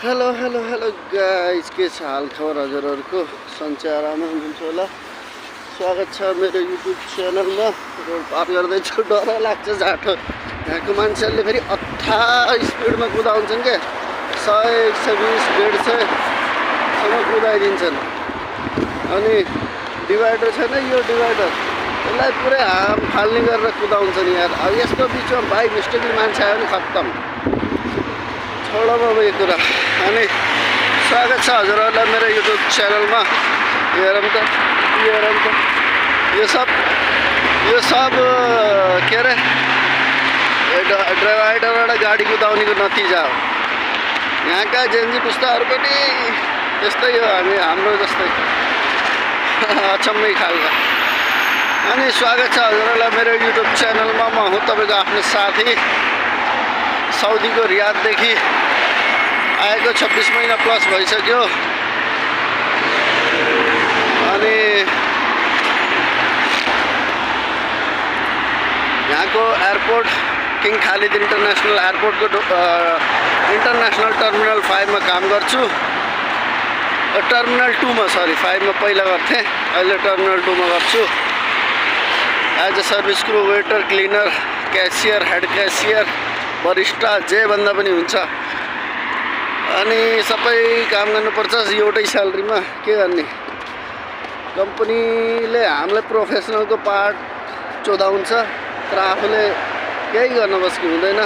Hello hello hello guys, के छ हाल खबर हजुरहरूको? सन्चै आराममा हुनुहुन्छ होला। स्वागत छ मेरो युट्युब च्यानलमा। रोड पार गर्दैछु, डर लाग्छ जाठो। यहाँको मान्छेहरूले फेरि अथा स्पिडमा कुदाउँछन् क्या, 100 120 150सम्म कुदाइदिन्छन्। अनि डिभाइडर छैन, यो डिभाइडर यसलाई पुरै हाम फाल्ने गरेर कुदाउँछन् यार। अब यसको बिचमा बाइक मिस्टेकली मान्छे आयो भने खत्तम, छोडौँ अब यो कुरा। अनि स्वागत छ हजुरहरूलाई मेरो युट्युब च्यानलमा। हेरौँ त यो सब के अरे डिभाइडरबाट गाडी कुदाउनेको नतिजा हो। यहाँका जेन्जी पुस्ताहरू पनि त्यस्तै हो, हाम्रो जस्तै अचम्मै खालको। अनि स्वागत छ हजुरहरूलाई मेरो युट्युब च्यानलमा। म हुँ तपाईँको आफ्नो साथी, साउदीको रियाददेखि आएको 26 महिना प्लस भइसक्यो। अनि यहाँको एयरपोर्ट किङ खालिद इन्टरनेसनल एयरपोर्टको इन्टरनेसनल टर्मिनल 5 मा काम गर्छु। टर्मिनल 2 मा, सरी 5 मा पहिला गर्थेँ, अहिले टर्मिनल 2 मा गर्छु। As a service crew, waiter, cleaner, cashier, head cashier, barista, जे भन्दा पनि हुन्छ। अनि सबै काम गर्नुपर्छ एउटै स्यालेरीमा। के गर्ने, कम्पनीले हामीलाई प्रोफेसनलको पार्ट चोदाउँछ, तर आफूले केही गर्न बस्की हुँदैन।